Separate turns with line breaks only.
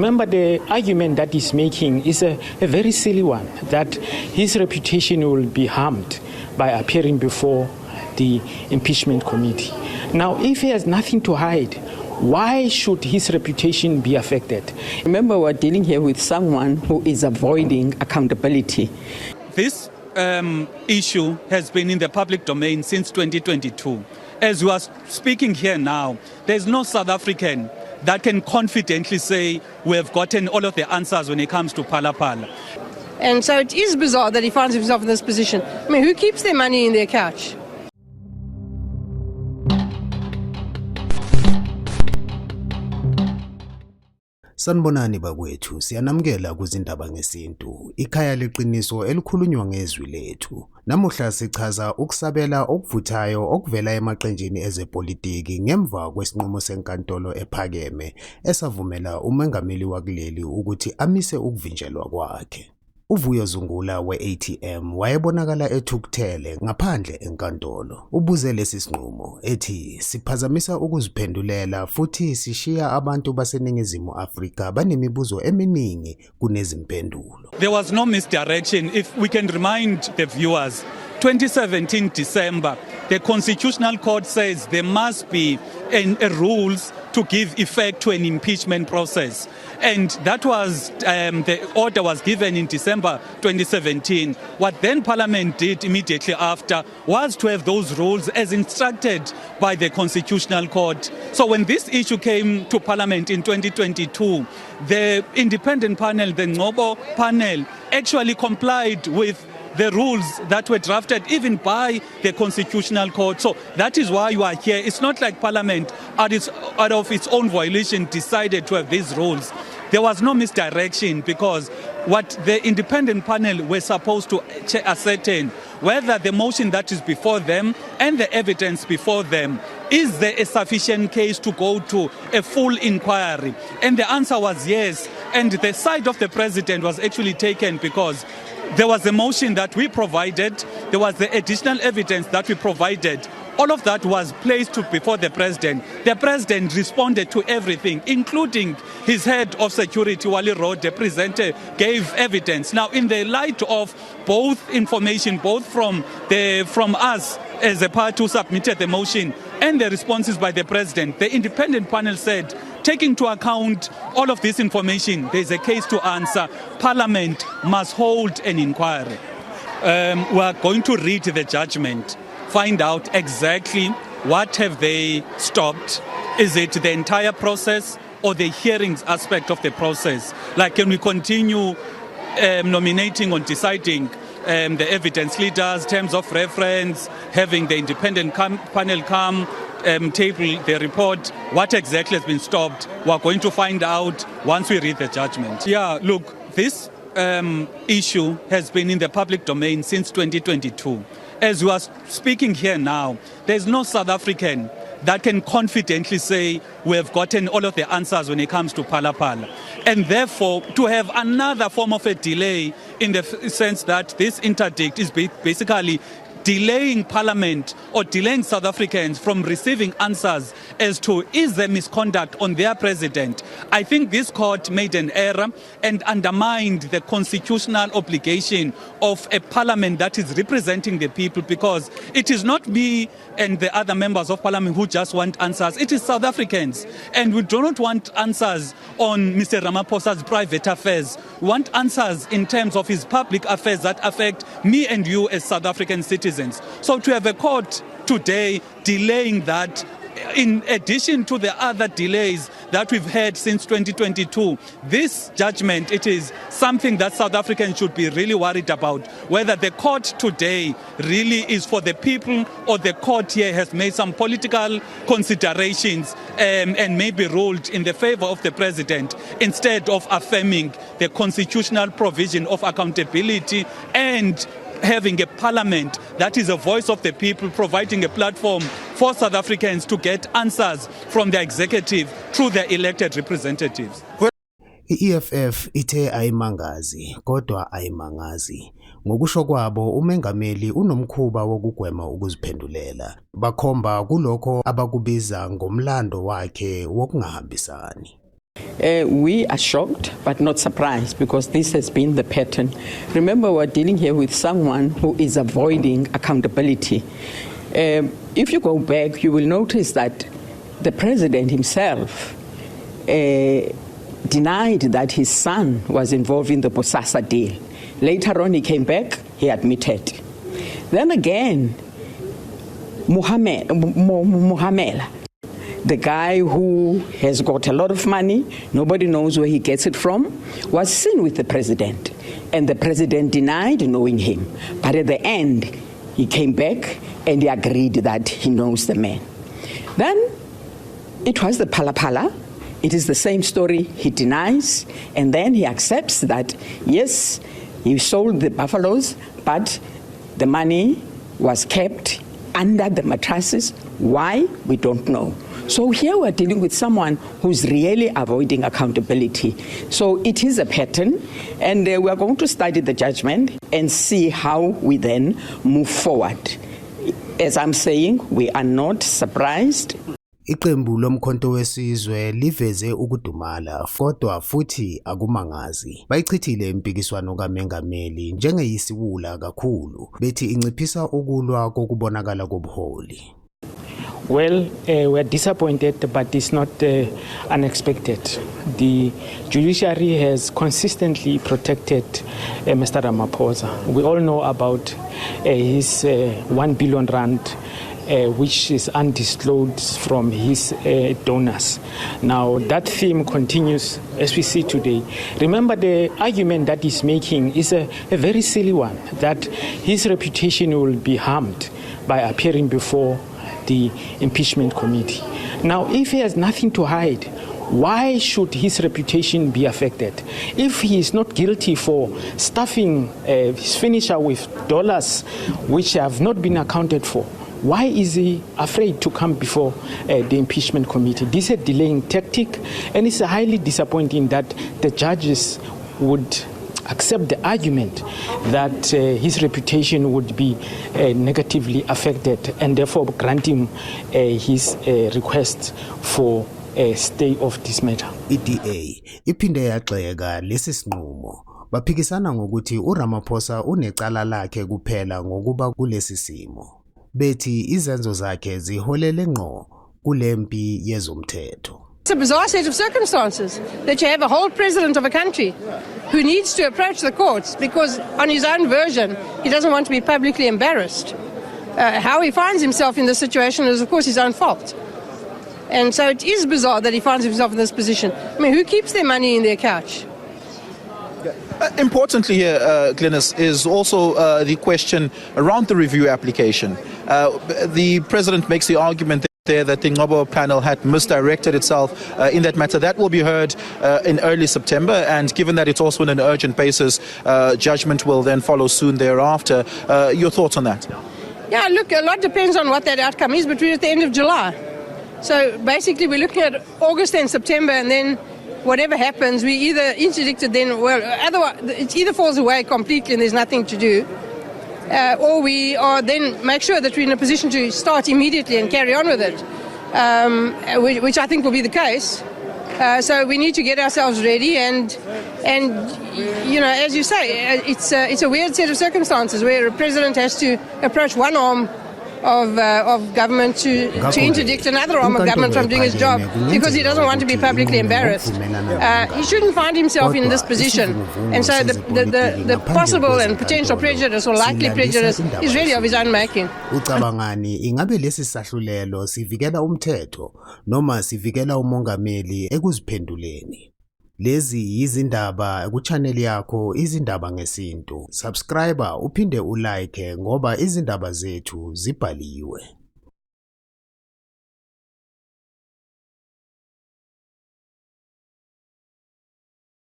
Remember, the argument that he's making is a very silly one, that his reputation will be harmed by appearing before the impeachment committee. Now, if he has nothing to hide, why should his reputation be affected?
Remember, we're dealing here with someone who is avoiding accountability.
This issue has been in the public domain since 2022. As we are speaking here now, there's no South African that can confidently say we have gotten all of the answers when it comes to Phala Phala.
And so it is bizarre that he finds himself in this position. I mean, who keeps their money in their couch?
Sanibonani bakwethu, siyanamukela kuzindaba ngesintu. Ikhaya leqiniso elikhulunywa ngezwi lethu. Namuhla sichaza ukusabela okuvuthayo okuvela emaqenjini ezepolitiki ngemva kwesinqumo senkantolo ephakeme esavumela umengameli wakuleli ukuthi amise ukuvinjelwa kwakhe. Uvuyo Zungula we-ATM wayebonakala ethukuthele ngaphandle enkantolo. Ubuze lesi sinqumo ethi siphazamisa ukuziphendulela futhi sishiya abantu baseningizimu Afrika banemibuzo eminingi kunezimpendulo.
There was no misdirection. If we can remind the viewers, 2017 December, the Constitutional Court says there must be rules to give effect to an impeachment process. And that was, the order was given in December 2017. What then Parliament did immediately after was to have those rules as instructed by the Constitutional Court. So when this issue came to Parliament in 2022, the independent panel, the Ngcobo panel, actually complied with the rules that were drafted even by the Constitutional Court. So that is why you are here. It's not like Parliament, out of its own violation, decided to have these rules. There was no misdirection because what the independent panel were supposed to ascertain whether the motion that is before them and the evidence before them, is there a sufficient case to go to a full inquiry? And the answer was yes. And the side of the president was actually taken because there was a motion that we provided, there was the additional evidence that we provided. All of that was placed before the president. The president responded to everything, including his head of security, Wally Rhoode, the presenter, gave evidence. Now, in the light of both information, both from us as a party who submitted the motion and the responses by the president, the independent panel said, taking into account all of this information, there's a case to answer. Parliament must hold an inquiry. We are going to read the judgment, find out exactly what have they stopped. Is it the entire process or the hearings aspect of the process? Like, can we continue nominating or deciding the evidence leaders, terms of reference, having the independent panel come, table the report, what exactly has been stopped? We're going to find out once we read the judgment. Yeah, look, this issue has been in the public domain since 2022. As we are speaking here now, there's no South African that can confidently say we have gotten all of the answers when it comes to Phala Phala. And therefore, to have another form of a delay in the sense that this interdict is basically delaying Parliament or delaying South Africans from receiving answers as to is there misconduct on their president. I think this court made an error and undermined the constitutional obligation of a parliament that is representing the people, because it is not me and the other members of parliament who just want answers. It is South Africans. And we do not want answers on Mr. Ramaphosa's private affairs. We want answers in terms of his public affairs that affect me and you as South African citizens. So to have a court today delaying that, in addition to the other delays that we've had since 2022, this judgment, it is something that South Africans should be really worried about, whether the court today really is for the people or the court here has made some political considerations and maybe ruled in the favor of the president instead of affirming the constitutional provision of accountability and having a parliament that is a voice of the people, providing a platform for South Africans to get answers from the executive through their elected representatives.
I-EFF ithe ayimangazi kodwa ayimangazi. Ngokusho kwabo umengameli unomkhuba wokugwema ukuziphendulela. Bakhomba kulokho abakubiza ngomlando wakhe wokungahambisani.
We are shocked but not surprised because this has been the pattern. Remember, we're dealing here with someone who is avoiding accountability. If you go back, you will notice that the president himself denied that his son was involved in the Bosasa deal. Later on, he came back, he admitted. Then again, Mohamela, the guy who has got a lot of money, nobody knows where he gets it from, was seen with the president. And the president denied knowing him. But at the end, he came back and he agreed that he knows the man. Then it was the Phala. It is the same story. He denies, and then he accepts that, yes, he sold the buffaloes, but the money was kept under the mattresses. Why? We don't know. So here we're dealing with someone who's really avoiding accountability. So it is a pattern, and we're going to study the judgment and see how we then move forward. As I'm saying, we are not surprised.
Iqembu lomkhonto wesizwe liveze ukudumala kodwa futhi akumangazi. Bayichithile impikiswano kaMengameli njengeyisiwula kakhulu bethi inciphisa ukulwa kokubonakala kobuholi.
Well, we're disappointed, but it's not unexpected. The judiciary has consistently protected Mr. Ramaphosa. We all know about his 1 billion rand, which is undisclosed from his donors. Now, that theme continues as we see today. Remember, the argument that he's making is a very silly one, that his reputation will be harmed by appearing before the impeachment committee. Now, if he has nothing to hide, why should his reputation be affected? If he is not guilty for stuffing his finisher with dollars which have not been accounted for, why is he afraid to come before the impeachment committee? This is a delaying tactic, and it's highly disappointing that the judges would accept the argument that his reputation would be negatively affected and therefore grant him his request for a stay of this matter.
EDA iphinde yaxeka lesi sinqumo. Baphikisana ngokuthi uRamaphosa unecala lakhe kuphela ngokuba kulesi simo. Bethi izenzo zakhe ziholele ngqo kulempi yezomthetho.
It's a bizarre set of circumstances that you have a whole president of a country who needs to approach the courts because on his own version, he doesn't want to be publicly embarrassed. How he finds himself in this situation is, of course, his own fault. And so it is bizarre that he finds himself in this position. I mean, who keeps their money in their couch?
Importantly here, Glynis, is also the question around the review application. The president makes the argument there that the Ngcobo panel had misdirected itself in that matter. That will be heard in early September, and given that it's also on an urgent basis, judgment will then follow soon thereafter. Your thoughts on that?
Yeah, look, a lot depends on what that outcome is, but we're at the end of July. So basically we're looking at August and September, and then whatever happens, we either interdict it then, well, otherwise it either falls away completely and there's nothing to do, or we are then make sure that we're in a position to start immediately and carry on with it, which I think will be the case. So we need to get ourselves ready, and you know, as you say, it's a weird set of circumstances where a president has to approach one arm of government to interdict another arm of government from doing his job because he doesn't want to be publicly embarrassed. He shouldn't find himself in this position, and so the possible and potential prejudice or likely prejudice is really of his own making.
Ucabangani ingabe lesi sahlulelo sivikela umthetho noma sivikela umongameli ekuziphenduleni? Lezi izindaba ku channel yakho Izindaba Ngesintu. Subscribe uphinde ulike ngoba izindaba zethu zibhaliwe.